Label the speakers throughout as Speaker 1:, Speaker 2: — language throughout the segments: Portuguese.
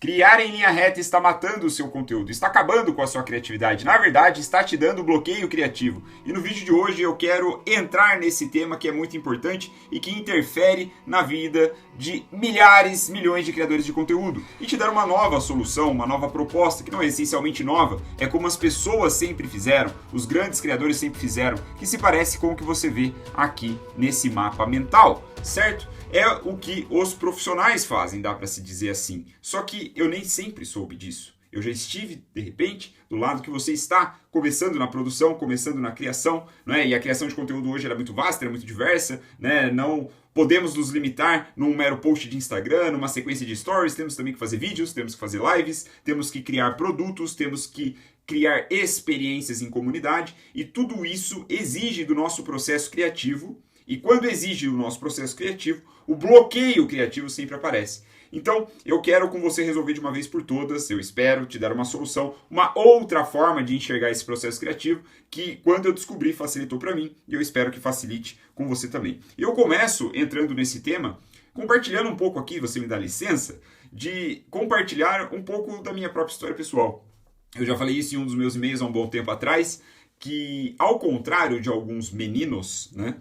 Speaker 1: Criar em linha reta está matando o seu conteúdo, está acabando com a sua criatividade. Na verdade, está te dando bloqueio criativo. E no vídeo de hoje eu quero entrar nesse tema que é muito importante e que interfere na vida de milhares, milhões de criadores de conteúdo. E te dar uma nova solução, uma nova proposta, que não é essencialmente nova, é como as pessoas sempre fizeram, os grandes criadores sempre fizeram, que se parece com o que você vê aqui nesse mapa mental, certo? É o que os profissionais fazem, dá para se dizer assim. Só que eu nem sempre soube disso. Eu já estive, de repente, do lado que você está, começando na produção, começando na criação, né? E a criação de conteúdo hoje era muito vasta, era muito diversa, né? Não podemos nos limitar num mero post de Instagram, numa sequência de stories, temos também que fazer vídeos, temos que fazer lives, temos que criar produtos, temos que criar experiências em comunidade, e tudo isso exige do nosso processo criativo. E quando exige o nosso processo criativo, o bloqueio criativo sempre aparece. Então, eu quero com você resolver de uma vez por todas, eu espero te dar uma solução, uma outra forma de enxergar esse processo criativo, que quando eu descobri facilitou para mim, e eu espero que facilite com você também. E eu começo entrando nesse tema, compartilhando um pouco aqui, você me dá licença, de compartilhar um pouco da minha própria história pessoal. Eu já falei isso em um dos meus e-mails há um bom tempo atrás, que ao contrário de alguns meninos, né?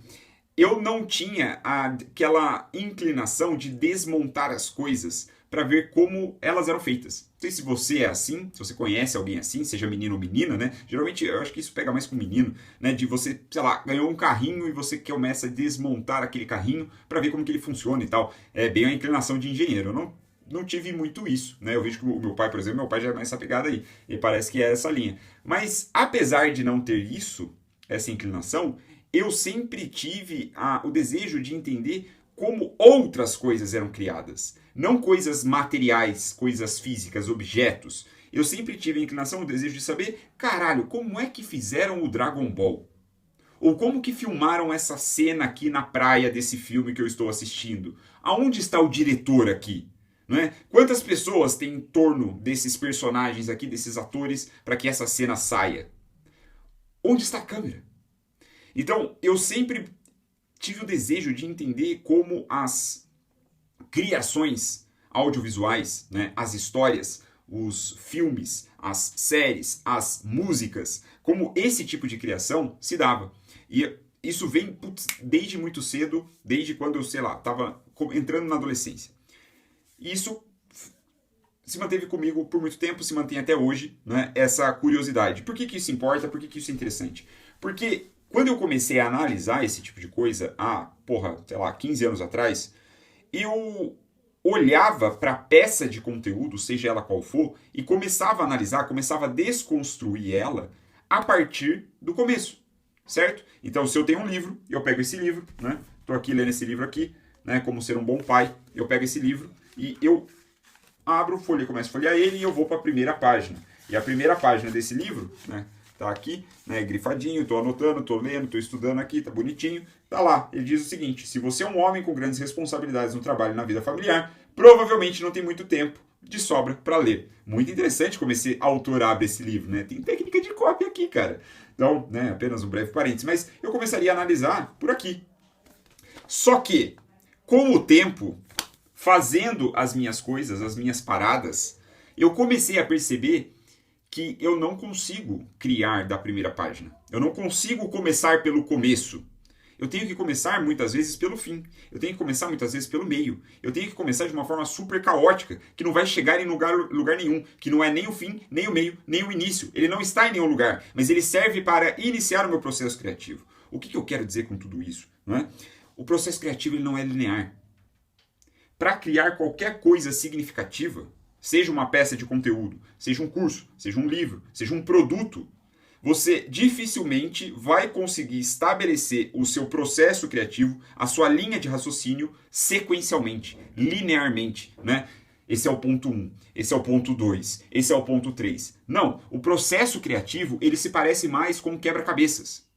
Speaker 1: Eu não tinha aquela inclinação de desmontar as coisas para ver como elas eram feitas. Não sei se você é assim, se você conhece alguém assim, seja menino ou menina, né? Geralmente eu acho que isso pega mais com menino, né? De você, sei lá, ganhou um carrinho e você começa a desmontar aquele carrinho para ver como que ele funciona e tal. É bem a inclinação de engenheiro. Eu não tive muito isso, né? Eu vejo que o meu pai, por exemplo, meu pai já é mais essa pegada aí. Ele parece que é essa linha. Mas apesar de não ter isso, essa inclinação, eu sempre tive o desejo de entender como outras coisas eram criadas. Não coisas materiais, coisas físicas, objetos. Eu sempre tive a inclinação, o desejo de saber, caralho, como é que fizeram o Dragon Ball? Ou como que filmaram essa cena aqui na praia desse filme que eu estou assistindo? Aonde está o diretor aqui? Não é? Quantas pessoas tem em torno desses personagens aqui, desses atores, para que essa cena saia? Onde está a câmera? Então, eu sempre tive o desejo de entender como as criações audiovisuais, né, as histórias, os filmes, as séries, as músicas, como esse tipo de criação se dava. E isso vem desde muito cedo, desde quando eu, sei lá, estava entrando na adolescência. E isso se manteve comigo por muito tempo, se mantém até hoje, né, essa curiosidade. Por que isso importa? Por que isso é interessante? Porque quando eu comecei a analisar esse tipo de coisa, sei lá, 15 anos atrás, eu olhava para a peça de conteúdo, seja ela qual for, e começava a analisar, começava a desconstruir ela a partir do começo, certo? Então, se eu tenho um livro, eu pego esse livro, né? Estou aqui lendo esse livro aqui, né? Como ser um bom pai, eu pego esse livro e eu abro, começo a folhear ele e eu vou para a primeira página. E a primeira página desse livro, né? Tá aqui, né, grifadinho, tô anotando, tô lendo, tô estudando aqui, tá bonitinho. Tá lá, ele diz o seguinte: se você é um homem com grandes responsabilidades no trabalho e na vida familiar, provavelmente não tem muito tempo de sobra para ler. Muito interessante como esse autor abre esse livro, né? Tem técnica de cópia aqui, cara. Então, né, apenas um breve parênteses. Mas eu começaria a analisar por aqui. Só que, com o tempo, fazendo as minhas coisas, as minhas paradas, eu comecei a perceber que eu não consigo criar da primeira página. Eu não consigo começar pelo começo. Eu tenho que começar muitas vezes pelo fim. Eu tenho que começar muitas vezes pelo meio. Eu tenho que começar de uma forma super caótica, que não vai chegar em lugar nenhum, que não é nem o fim, nem o meio, nem o início. Ele não está em nenhum lugar, mas ele serve para iniciar o meu processo criativo. O que eu quero dizer com tudo isso? Não é? O processo criativo ele não é linear. Para criar qualquer coisa significativa, seja uma peça de conteúdo, seja um curso, seja um livro, seja um produto, você dificilmente vai conseguir estabelecer o seu processo criativo, a sua linha de raciocínio sequencialmente, linearmente, né? Esse é o ponto 1, esse é o ponto 2, esse é o ponto 3. Não, o processo criativo, ele se parece mais com um quebra-cabeças.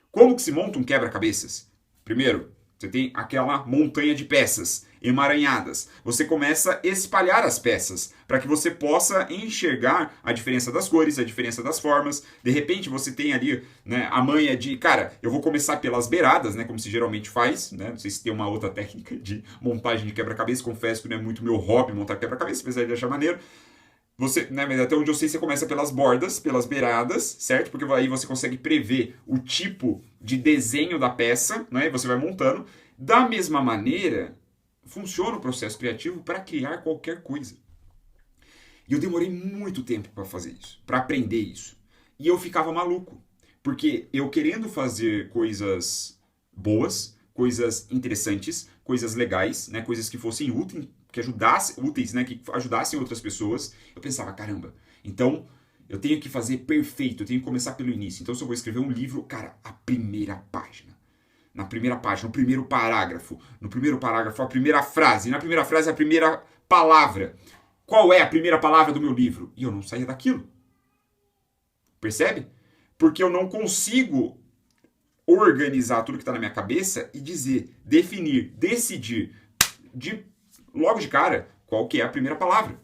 Speaker 1: Como que se monta um quebra-cabeças? Primeiro, você tem aquela montanha de peças emaranhadas. Você começa a espalhar as peças para que você possa enxergar a diferença das cores, a diferença das formas. De repente você tem ali, né, a manha de, cara, eu vou começar pelas beiradas, né, como se geralmente faz, né, não sei se tem uma outra técnica de montagem de quebra-cabeça, confesso que não é muito meu hobby montar quebra-cabeça, apesar de achar maneiro. Você, né, mas até onde eu sei, você começa pelas bordas, pelas beiradas, certo? Porque aí você consegue prever o tipo de desenho da peça, né? E você vai montando. Da mesma maneira, funciona o processo criativo para criar qualquer coisa. E eu demorei muito tempo para fazer isso, para aprender isso. E eu ficava maluco, porque eu querendo fazer coisas boas, coisas interessantes, coisas legais, né? Coisas que fossem úteis, úteis, né, que ajudassem outras pessoas, eu pensava, caramba, então eu tenho que fazer perfeito, eu tenho que começar pelo início. Então se eu vou escrever um livro, cara, a primeira página. Na primeira página, no primeiro parágrafo, a primeira frase, na primeira frase a primeira palavra. Qual é a primeira palavra do meu livro? E eu não saía daquilo. Percebe? Porque eu não consigo organizar tudo que está na minha cabeça e dizer, definir, decidir, logo de cara, qual que é a primeira palavra.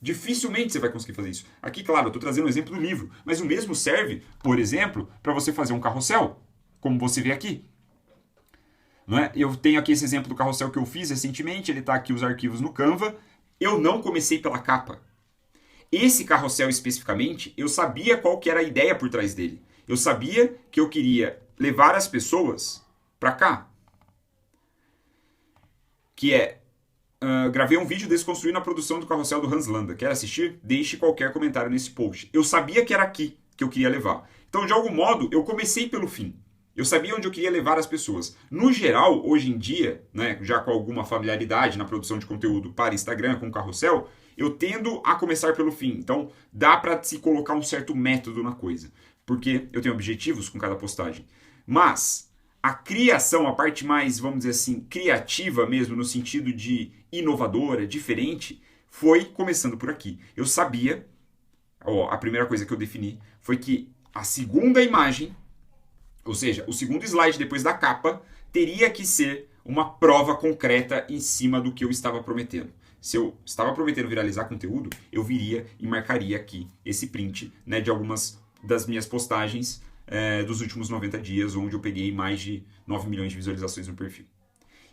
Speaker 1: Dificilmente você vai conseguir fazer isso. Aqui, claro, eu estou trazendo um exemplo do livro, mas o mesmo serve, por exemplo, para você fazer um carrossel, como você vê aqui. Não é? Eu tenho aqui esse exemplo do carrossel que eu fiz recentemente, ele está aqui os arquivos no Canva. Eu não comecei pela capa. Esse carrossel especificamente, eu sabia qual que era a ideia por trás dele. Eu sabia que eu queria levar as pessoas para cá. Que é, gravei um vídeo desconstruindo a produção do carrossel do Hans Landa. Quer assistir? Deixe qualquer comentário nesse post. Eu sabia que era aqui que eu queria levar. Então, de algum modo, eu comecei pelo fim. Eu sabia onde eu queria levar as pessoas. No geral, hoje em dia, né, já com alguma familiaridade na produção de conteúdo para Instagram com carrossel, eu tendo a começar pelo fim. Então, dá para se colocar um certo método na coisa. Porque eu tenho objetivos com cada postagem. Mas a criação, a parte mais, vamos dizer assim, criativa mesmo, no sentido de inovadora, diferente, foi começando por aqui. Eu sabia, a primeira coisa que eu defini foi que a segunda imagem, ou seja, o segundo slide depois da capa, teria que ser uma prova concreta em cima do que eu estava prometendo. Se eu estava prometendo viralizar conteúdo, eu viria e marcaria aqui esse print, né, de algumas das minhas postagens dos últimos 90 dias, onde eu peguei mais de 9 milhões de visualizações no perfil.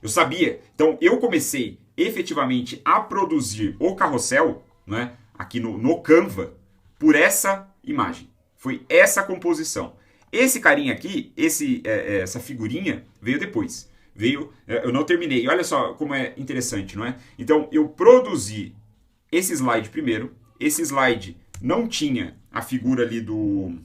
Speaker 1: Eu sabia. Então, eu comecei efetivamente a produzir o carrossel, né, aqui no Canva, por essa imagem. Foi essa composição. Esse carinha aqui, essa figurinha, veio depois. Eu não terminei. Olha só como é interessante, não é? Então, eu produzi esse slide primeiro. Esse slide não tinha a figura ali do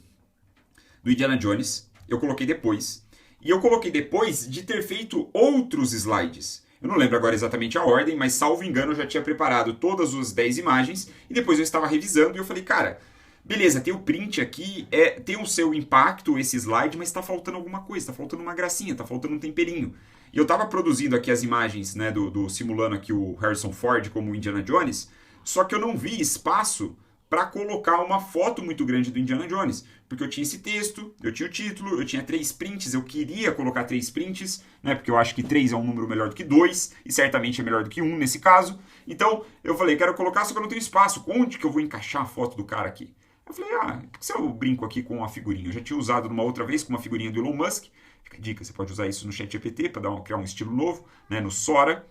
Speaker 1: Indiana Jones. Eu coloquei depois. E eu coloquei depois de ter feito outros slides. Eu não lembro agora exatamente a ordem, mas salvo engano eu já tinha preparado todas as 10 imagens. E depois eu estava revisando e eu falei, cara, beleza, tem o print aqui, tem o seu impacto, esse slide, mas está faltando alguma coisa, está faltando uma gracinha, está faltando um temperinho. E eu estava produzindo aqui as imagens, né, simulando aqui o Harrison Ford como o Indiana Jones, só que eu não vi espaço para colocar uma foto muito grande do Indiana Jones, porque eu tinha esse texto, eu tinha o título, eu tinha 3 prints, eu queria colocar 3 prints, né, porque eu acho que 3 é um número melhor do que 2, e certamente é melhor do que 1 nesse caso. Então eu falei, quero colocar, só que eu não tenho espaço, onde que eu vou encaixar a foto do cara aqui? Eu falei, por que se eu brinco aqui com a figurinha? Eu já tinha usado numa outra vez com uma figurinha do Elon Musk. Fica a dica, você pode usar isso no ChatGPT para criar um estilo novo, né, no Sora.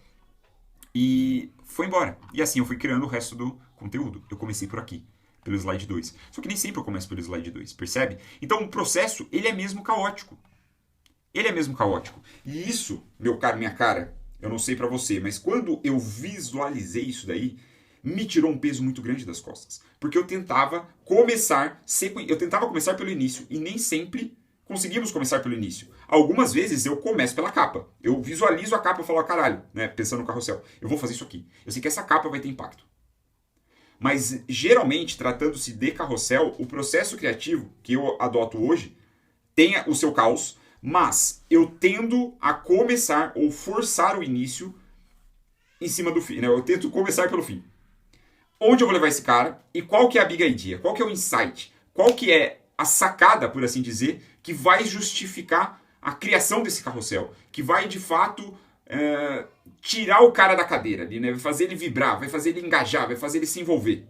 Speaker 1: E foi embora. E assim eu fui criando o resto do conteúdo. Eu comecei por aqui, pelo slide 2. Só que nem sempre eu começo pelo slide 2, percebe? Então o processo, ele é mesmo caótico. Ele é mesmo caótico. E isso, meu caro, minha cara, eu não sei pra você, mas quando eu visualizei isso daí, me tirou um peso muito grande das costas. Porque eu tentava começar pelo início e nem sempre conseguimos começar pelo início. Algumas vezes eu começo pela capa. Eu visualizo a capa e falo, caralho, né, pensando no carrossel, eu vou fazer isso aqui. Eu sei que essa capa vai ter impacto. Mas, geralmente, tratando-se de carrossel, o processo criativo que eu adoto hoje tem o seu caos, mas eu tendo a começar ou forçar o início em cima do fim, né? Eu tento começar pelo fim. Onde eu vou levar esse cara e qual que é a big idea, qual que é o insight, qual que é a sacada, por assim dizer, que vai justificar a criação desse carrossel, que vai, de fato, tirar o cara da cadeira ali, né? Vai fazer ele vibrar, vai fazer ele engajar, vai fazer ele se envolver.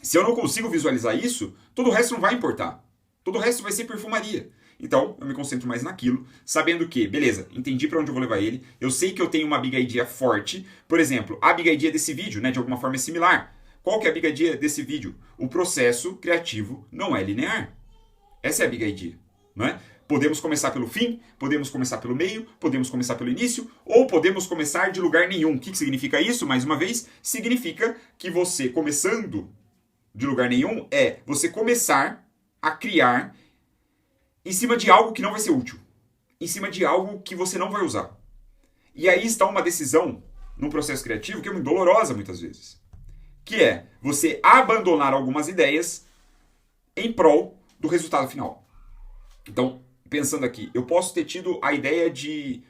Speaker 1: Se eu não consigo visualizar isso, todo o resto não vai importar. Todo o resto vai ser perfumaria. Então, eu me concentro mais naquilo, sabendo que, beleza, entendi para onde eu vou levar ele, eu sei que eu tenho uma big idea forte. Por exemplo, a big idea desse vídeo, né, de alguma forma é similar. Qual que é a big idea desse vídeo? O processo criativo não é linear. Essa é a big idea, não é? Podemos começar pelo fim, podemos começar pelo meio, podemos começar pelo início, ou podemos começar de lugar nenhum. O que significa isso? Mais uma vez, significa que você começando de lugar nenhum é você começar a criar em cima de algo que não vai ser útil, em cima de algo que você não vai usar. E aí está uma decisão num processo criativo que é muito dolorosa muitas vezes, que é você abandonar algumas ideias em prol do resultado final. Então, pensando aqui, eu posso ter tido a ideia de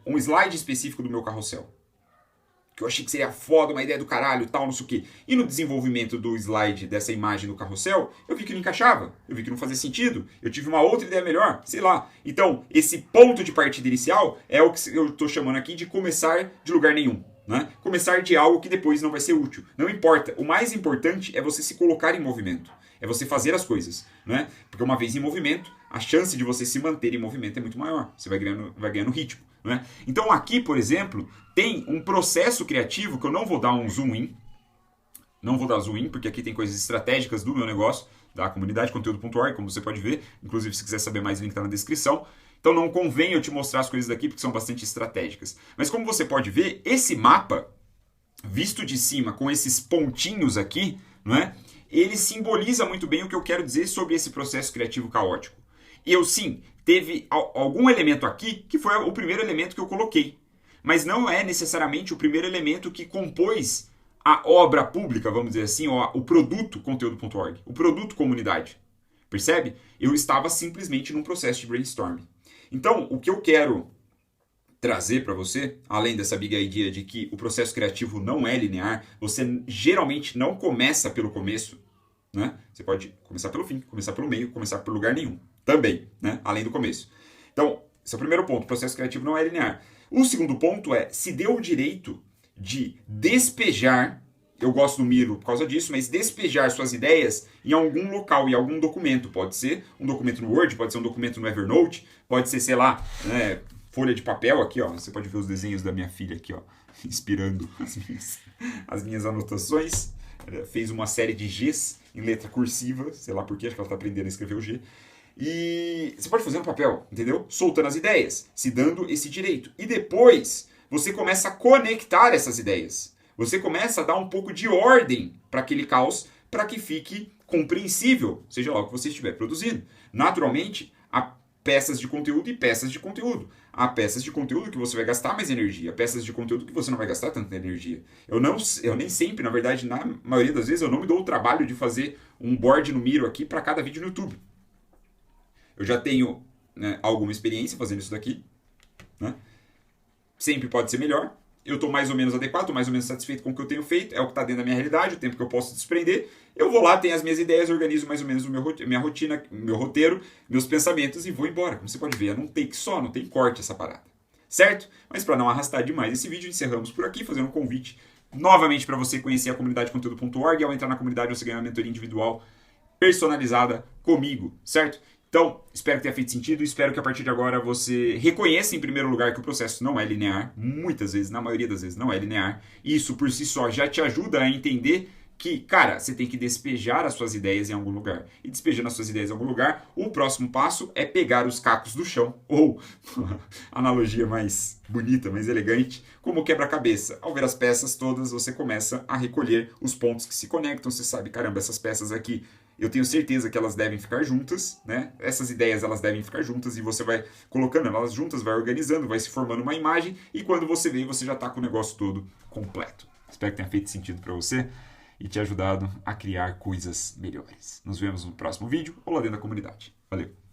Speaker 1: um slide específico do meu carrossel, que eu achei que seria foda, uma ideia do caralho, tal, não sei o quê. E no desenvolvimento do slide dessa imagem do carrossel, eu vi que não encaixava, eu vi que não fazia sentido, eu tive uma outra ideia melhor, sei lá. Então, esse ponto de partida inicial é o que eu estou chamando aqui de começar de lugar nenhum. Né? Começar de algo que depois não vai ser útil. Não importa. O mais importante é você se colocar em movimento. É você fazer as coisas. Né? Porque uma vez em movimento, a chance de você se manter em movimento é muito maior. Você vai ganhando ritmo. Né? Então aqui, por exemplo, tem um processo criativo que eu não vou dar um zoom in. Não vou dar zoom in, porque aqui tem coisas estratégicas do meu negócio, da comunidade conteúdo.org, como você pode ver. Inclusive, se quiser saber mais, o link está na descrição. Então não convém eu te mostrar as coisas daqui, porque são bastante estratégicas. Mas como você pode ver, esse mapa, visto de cima, com esses pontinhos aqui, não é? Ele simboliza muito bem o que eu quero dizer sobre esse processo criativo caótico. E eu, sim, teve algum elemento aqui que foi o primeiro elemento que eu coloquei. Mas não é necessariamente o primeiro elemento que compôs a obra pública, vamos dizer assim, o produto conteúdo.org, o produto comunidade. Percebe? Eu estava simplesmente num processo de brainstorming. Então, o que eu quero trazer para você, além dessa big idea de que o processo criativo não é linear, você geralmente não começa pelo começo, né? Você pode começar pelo fim, começar pelo meio, começar por lugar nenhum. Também, né? Além do começo. Então, esse é o primeiro ponto, o processo criativo não é linear. O segundo ponto é, se deu o direito de despejar, eu gosto do Miro por causa disso, mas despejar suas ideias em algum local, em algum documento. Pode ser um documento no Word, pode ser um documento no Evernote, pode ser, sei lá, né, folha de papel aqui, ó. Você pode ver os desenhos da minha filha aqui, ó, inspirando as minhas anotações. Ela fez uma série de Gs em letra cursiva, sei lá por quê, acho que ela está aprendendo a escrever o G. E você pode fazer no papel, entendeu? Soltando as ideias, se dando esse direito. E depois você começa a conectar essas ideias. Você começa a dar um pouco de ordem para aquele caos, para que fique compreensível, seja lá o que você estiver produzindo. Naturalmente, há peças de conteúdo e peças de conteúdo. Há peças de conteúdo que você vai gastar mais energia, peças de conteúdo que você não vai gastar tanta energia. Eu nem sempre, na verdade, na maioria das vezes, eu não me dou o trabalho de fazer um board no Miro aqui para cada vídeo no YouTube. Eu já tenho, né, alguma experiência fazendo isso daqui, né? Sempre pode ser melhor. Eu estou mais ou menos adequado, estou mais ou menos satisfeito com o que eu tenho feito, é o que está dentro da minha realidade, o tempo que eu posso desprender. Eu vou lá, tenho as minhas ideias, organizo mais ou menos minha rotina, meu roteiro, meus pensamentos e vou embora. Como você pode ver, não tem só, não tem corte essa parada. Certo? Mas para não arrastar demais esse vídeo, encerramos por aqui, fazendo um convite novamente para você conhecer a comunidade conteúdo.org. Ao entrar na comunidade, você ganha uma mentoria individual personalizada comigo, certo? Então, espero que tenha feito sentido, espero que a partir de agora você reconheça em primeiro lugar que o processo não é linear, muitas vezes, na maioria das vezes, não é linear. Isso por si só já te ajuda a entender que, cara, você tem que despejar as suas ideias em algum lugar. E despejando as suas ideias em algum lugar, o próximo passo é pegar os cacos do chão, ou, analogia mais bonita, mais elegante, como quebra-cabeça. Ao ver as peças todas, você começa a recolher os pontos que se conectam, você sabe, caramba, essas peças aqui, eu tenho certeza que elas devem ficar juntas, né? Essas ideias, elas devem ficar juntas e você vai colocando elas juntas, vai organizando, vai se formando uma imagem e quando você vê, você já está com o negócio todo completo. Espero que tenha feito sentido para você e te ajudado a criar coisas melhores. Nos vemos no próximo vídeo ou lá dentro da comunidade. Valeu!